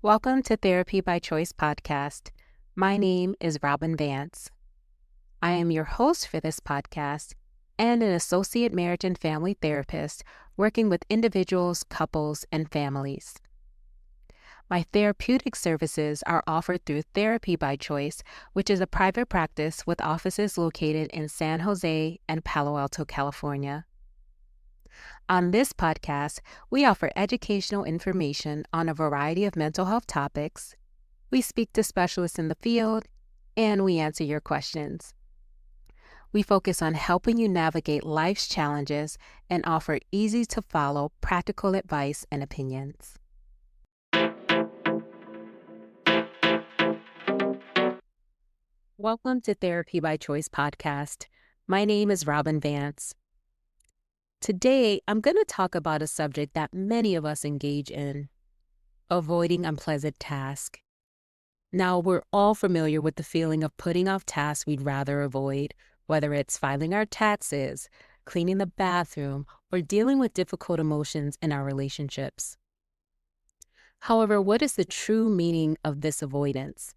Welcome to Therapy by Choice podcast. My name is Robyne Vance. I am your host for this podcast and an associate marriage and family therapist working with individuals, couples, and families. My therapeutic services are offered through Therapy by Choice, which is a private practice with offices located in San Jose and Palo Alto, California. On this podcast, we offer educational information on a variety of mental health topics. We speak to specialists in the field, and we answer your questions. We focus on helping you navigate life's challenges and offer easy-to-follow practical advice and opinions. Welcome to Therapy by Choice podcast. My name is Robyne Vance. Today, I'm going to talk about a subject that many of us engage in, avoiding unpleasant tasks. Now, we're all familiar with the feeling of putting off tasks we'd rather avoid, whether it's filing our taxes, cleaning the bathroom, or dealing with difficult emotions in our relationships. However, what is the true meaning of this avoidance?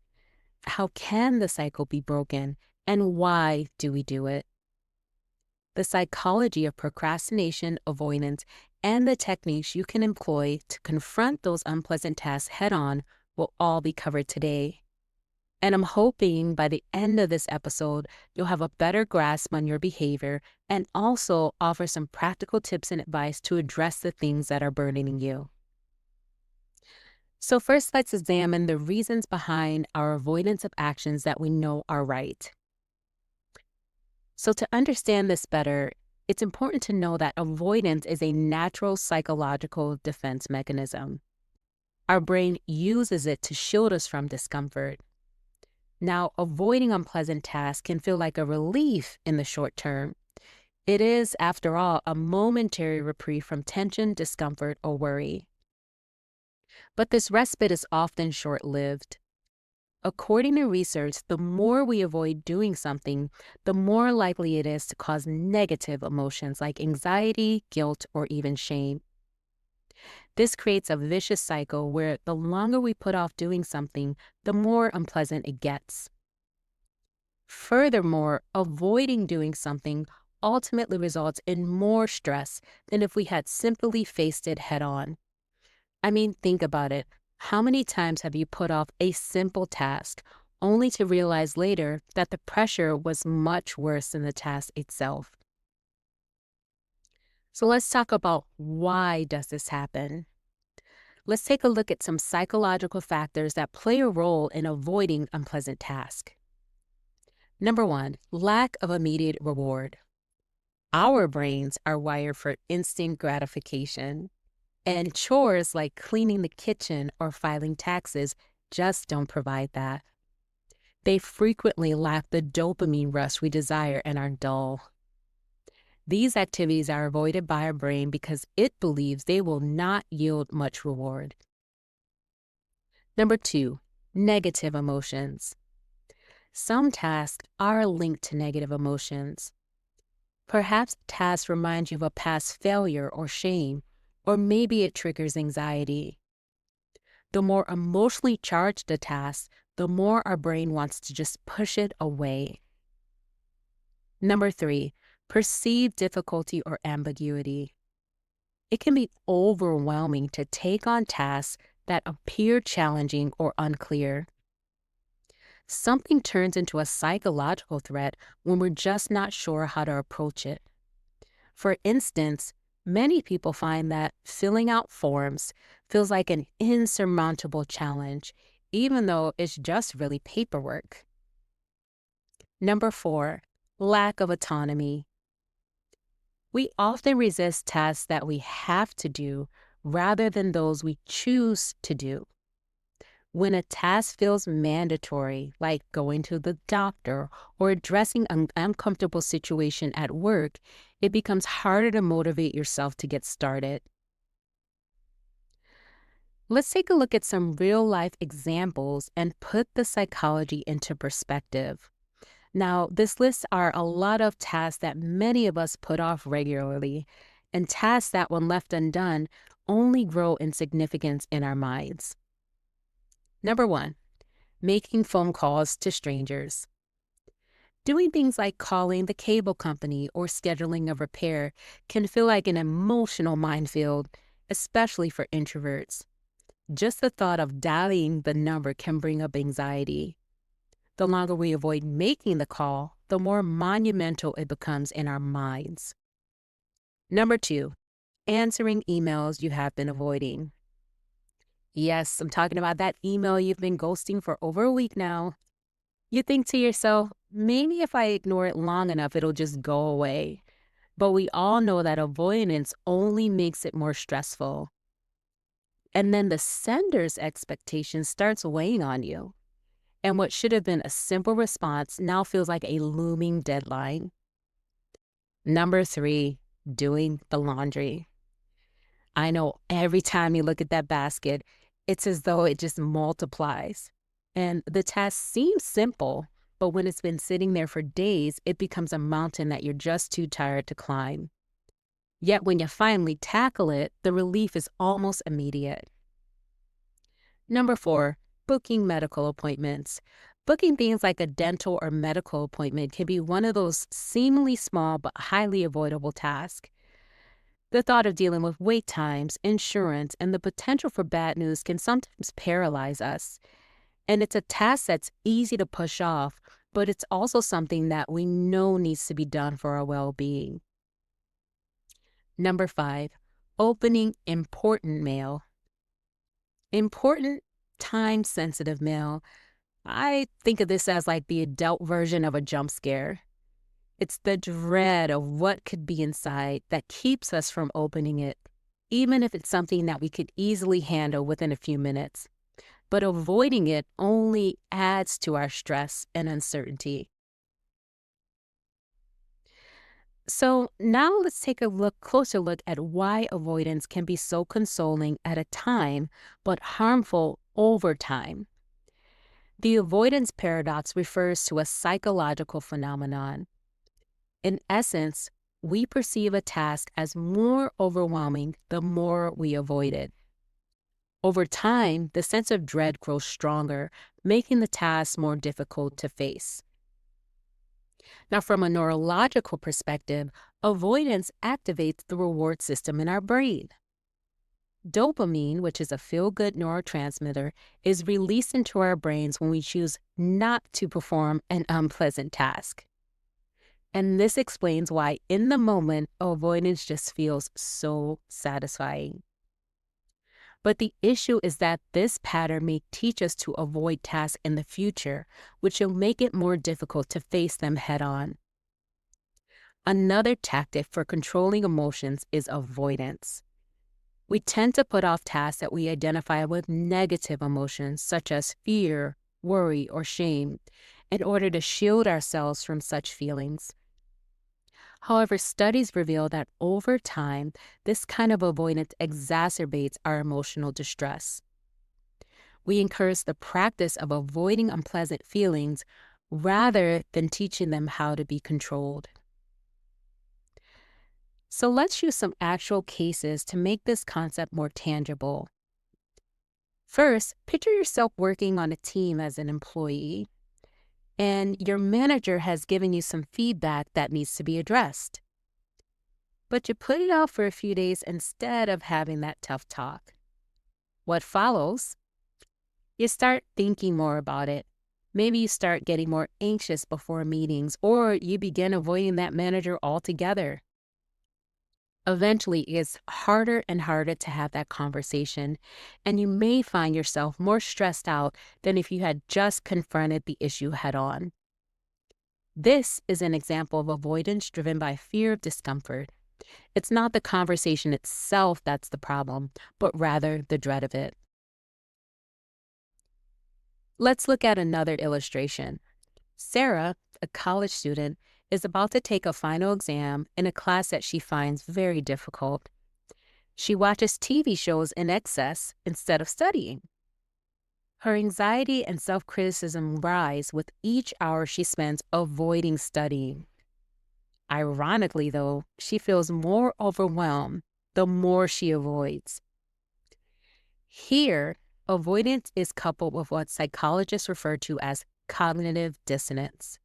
How can the cycle be broken, and why do we do it? The psychology of procrastination, avoidance, and the techniques you can employ to confront those unpleasant tasks head-on will all be covered today. And I'm hoping by the end of this episode, you'll have a better grasp on your behavior and also offer some practical tips and advice to address the things that are burdening you. So first, let's examine the reasons behind our avoidance of actions that we know are right. So to understand this better, it's important to know that avoidance is a natural psychological defense mechanism. Our brain uses it to shield us from discomfort. Now, avoiding unpleasant tasks can feel like a relief in the short term. It is, after all, a momentary reprieve from tension, discomfort, or worry. But this respite is often short-lived. According to research, the more we avoid doing something, the more likely it is to cause negative emotions like anxiety, guilt, or even shame. This creates a vicious cycle where the longer we put off doing something, the more unpleasant it gets. Furthermore, avoiding doing something ultimately results in more stress than if we had simply faced it head-on. I mean, think about it. How many times have you put off a simple task only to realize later that the pressure was much worse than the task itself? So let's talk about why does this happen? Let's take a look at some psychological factors that play a role in avoiding unpleasant tasks. Number one, lack of immediate reward. Our brains are wired for instant gratification. And chores like cleaning the kitchen or filing taxes just don't provide that. They frequently lack the dopamine rush we desire and are dull. These activities are avoided by our brain because it believes they will not yield much reward. Number two, negative emotions. Some tasks are linked to negative emotions. Perhaps the task reminds you of a past failure or shame, or maybe it triggers anxiety. The more emotionally charged the task, the more our brain wants to just push it away. Number three, perceived difficulty or ambiguity. It can be overwhelming to take on tasks that appear challenging or unclear. Something turns into a psychological threat when we're just not sure how to approach it. For instance, many people find that filling out forms feels like an insurmountable challenge, even though it's just really paperwork. Number four, lack of autonomy. We often resist tasks that we have to do rather than those we choose to do. When a task feels mandatory, like going to the doctor or addressing an uncomfortable situation at work, it becomes harder to motivate yourself to get started. Let's take a look at some real-life examples and put the psychology into perspective. Now, this lists are a lot of tasks that many of us put off regularly, and tasks that, when left undone, only grow in significance in our minds. Number one, making phone calls to strangers. Doing things like calling the cable company or scheduling a repair can feel like an emotional minefield, especially for introverts. Just the thought of dialing the number can bring up anxiety. The longer we avoid making the call, the more monumental it becomes in our minds. Number two, answering emails you have been avoiding. Yes, I'm talking about that email you've been ghosting for over a week now. You think to yourself, maybe if I ignore it long enough, it'll just go away. But we all know that avoidance only makes it more stressful. And then the sender's expectation starts weighing on you. And what should have been a simple response now feels like a looming deadline. Number three, doing the laundry. I know every time you look at that basket, it's as though it just multiplies. And the task seems simple, but when it's been sitting there for days, it becomes a mountain that you're just too tired to climb. Yet when you finally tackle it, the relief is almost immediate. Number four, booking medical appointments. Booking things like a dental or medical appointment can be one of those seemingly small but highly avoidable tasks. The thought of dealing with wait times, insurance, and the potential for bad news can sometimes paralyze us. And it's a task that's easy to push off, but it's also something that we know needs to be done for our well-being. Number five, opening important mail. Important, time-sensitive mail. I think of this as like the adult version of a jump scare. It's the dread of what could be inside that keeps us from opening it, even if it's something that we could easily handle within a few minutes. But avoiding it only adds to our stress and uncertainty. So now let's take a closer look at why avoidance can be so consoling at a time, but harmful over time. The avoidance paradox refers to a psychological phenomenon. In essence, we perceive a task as more overwhelming the more we avoid it. Over time, the sense of dread grows stronger, making the task more difficult to face. Now, from a neurological perspective, avoidance activates the reward system in our brain. Dopamine, which is a feel-good neurotransmitter, is released into our brains when we choose not to perform an unpleasant task. And this explains why, in the moment, avoidance just feels so satisfying. But the issue is that this pattern may teach us to avoid tasks in the future, which will make it more difficult to face them head-on. Another tactic for controlling emotions is avoidance. We tend to put off tasks that we identify with negative emotions, such as fear, worry, or shame, in order to shield ourselves from such feelings. However, studies reveal that over time, this kind of avoidance exacerbates our emotional distress. We encourage the practice of avoiding unpleasant feelings rather than teaching them how to be controlled. So let's use some actual cases to make this concept more tangible. First, picture yourself working on a team as an employee, and your manager has given you some feedback that needs to be addressed. But you put it off for a few days instead of having that tough talk. What follows? You start thinking more about it. Maybe you start getting more anxious before meetings, or you begin avoiding that manager altogether. Eventually, it's harder and harder to have that conversation, and you may find yourself more stressed out than if you had just confronted the issue head on. This is an example of avoidance driven by fear of discomfort. It's not the conversation itself that's the problem, but rather the dread of it. Let's look at another illustration. Sarah, a college student, is about to take a final exam in a class that she finds very difficult. She watches TV shows in excess instead of studying. Her anxiety and self-criticism rise with each hour she spends avoiding studying. Ironically, though, she feels more overwhelmed the more she avoids. Here, avoidance is coupled with what psychologists refer to as cognitive dissonance.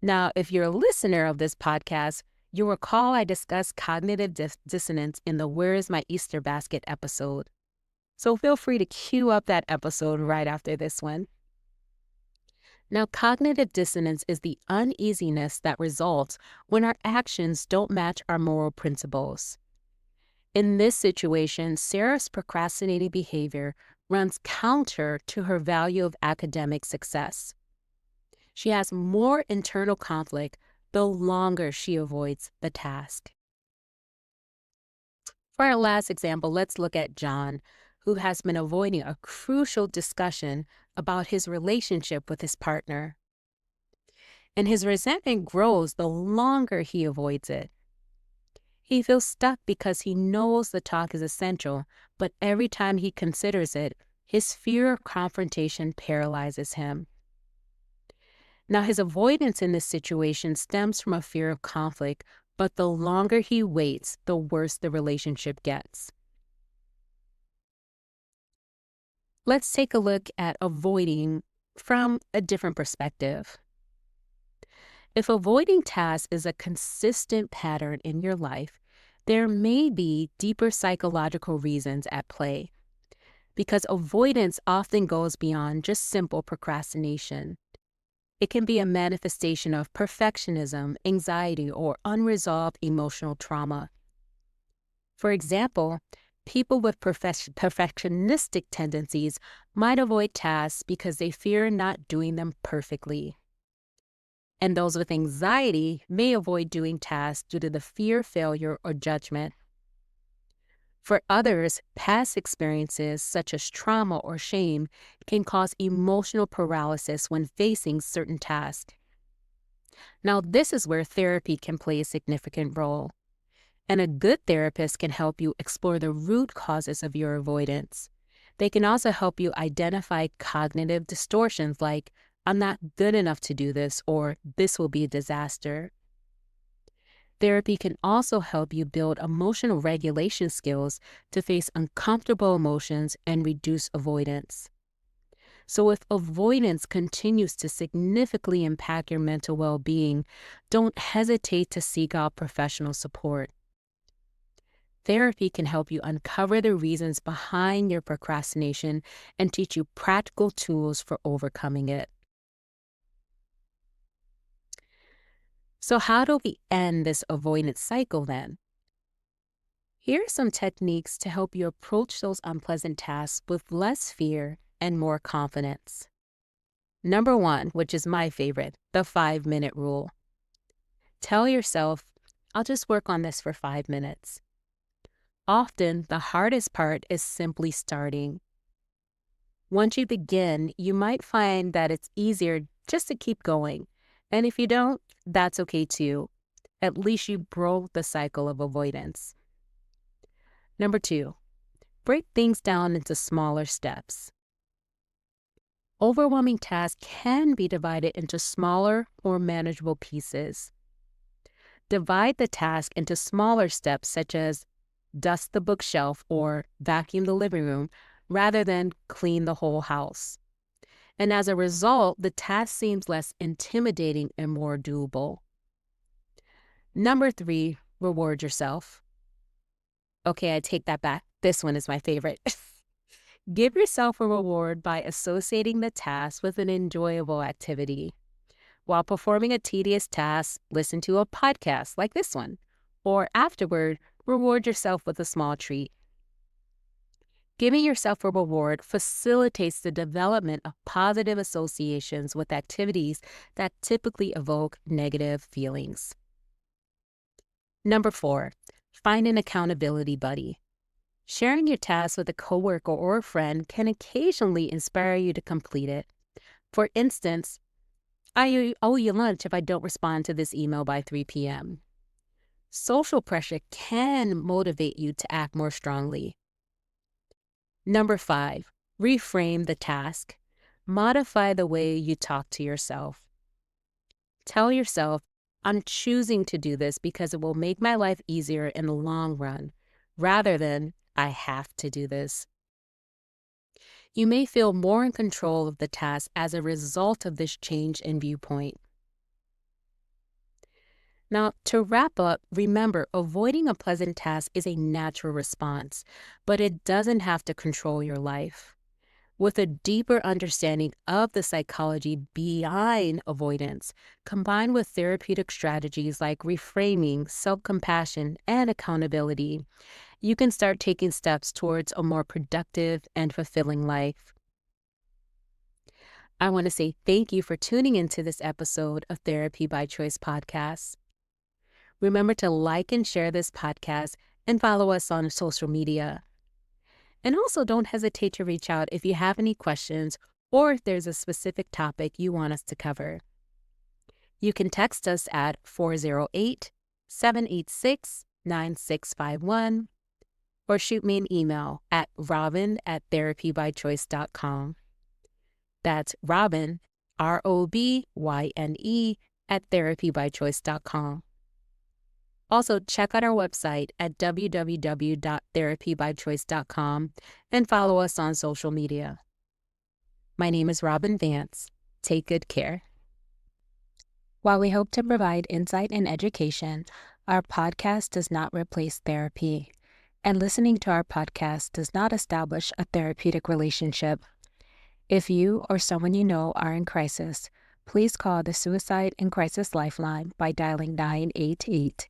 Now, if you're a listener of this podcast, you'll recall I discussed cognitive dissonance in the Where is My Easter Basket episode. So feel free to cue up that episode right after this one. Now, cognitive dissonance is the uneasiness that results when our actions don't match our moral principles. In this situation, Sarah's procrastinating behavior runs counter to her value of academic success. She has more internal conflict the longer she avoids the task. For our last example, let's look at John, who has been avoiding a crucial discussion about his relationship with his partner. And his resentment grows the longer he avoids it. He feels stuck because he knows the talk is essential, but every time he considers it, his fear of confrontation paralyzes him. Now, his avoidance in this situation stems from a fear of conflict, but the longer he waits, the worse the relationship gets. Let's take a look at avoiding from a different perspective. If avoiding tasks is a consistent pattern in your life, there may be deeper psychological reasons at play, because avoidance often goes beyond just simple procrastination. It can be a manifestation of perfectionism, anxiety, or unresolved emotional trauma. For example, people with perfectionistic tendencies might avoid tasks because they fear not doing them perfectly. And those with anxiety may avoid doing tasks due to the fear of failure or judgment. For others, past experiences such as trauma or shame can cause emotional paralysis when facing certain tasks. Now, this is where therapy can play a significant role. And a good therapist can help you explore the root causes of your avoidance. They can also help you identify cognitive distortions like, I'm not good enough to do this, or this will be a disaster. Therapy can also help you build emotional regulation skills to face uncomfortable emotions and reduce avoidance. So if avoidance continues to significantly impact your mental well-being, don't hesitate to seek out professional support. Therapy can help you uncover the reasons behind your procrastination and teach you practical tools for overcoming it. So how do we end this avoidance cycle then? Here are some techniques to help you approach those unpleasant tasks with less fear and more confidence. Number 1, which is my favorite, the 5-minute rule. Tell yourself, I'll just work on this for 5 minutes. Often, the hardest part is simply starting. Once you begin, you might find that it's easier just to keep going. And if you don't, that's okay too. At least you broke the cycle of avoidance. Number 2, break things down into smaller steps. Overwhelming tasks can be divided into smaller, more manageable pieces. Divide the task into smaller steps such as dust the bookshelf or vacuum the living room rather than clean the whole house. And as a result, the task seems less intimidating and more doable. Number 3, reward yourself. Okay, I take that back. This one is my favorite. Give yourself a reward by associating the task with an enjoyable activity. While performing a tedious task, listen to a podcast like this one, or afterward, reward yourself with a small treat. Giving yourself a reward facilitates the development of positive associations with activities that typically evoke negative feelings. Number 4, find an accountability buddy. Sharing your task with a coworker or a friend can occasionally inspire you to complete it. For instance, I owe you lunch if I don't respond to this email by 3 p.m. Social pressure can motivate you to act more strongly. Number 5, reframe the task. Modify the way you talk to yourself. Tell yourself, I'm choosing to do this because it will make my life easier in the long run, rather than I have to do this. You may feel more in control of the task as a result of this change in viewpoint. Now, to wrap up, remember, avoiding a pleasant task is a natural response, but it doesn't have to control your life. With a deeper understanding of the psychology behind avoidance, combined with therapeutic strategies like reframing, self-compassion, and accountability, you can start taking steps towards a more productive and fulfilling life. I want to say thank you for tuning into this episode of Therapy by Choice podcast. Remember to like and share this podcast and follow us on social media. And also don't hesitate to reach out if you have any questions or if there's a specific topic you want us to cover. You can text us at 408-786-9651 or shoot me an email at robyn@therapybychoice.com. That's Robyne, ROBYNE, @therapybychoice.com. Also, check out our website at www.therapybychoice.com and follow us on social media. My name is Robyne Vance. Take good care. While we hope to provide insight and education, our podcast does not replace therapy, and listening to our podcast does not establish a therapeutic relationship. If you or someone you know are in crisis, please call the Suicide and Crisis Lifeline by dialing 988.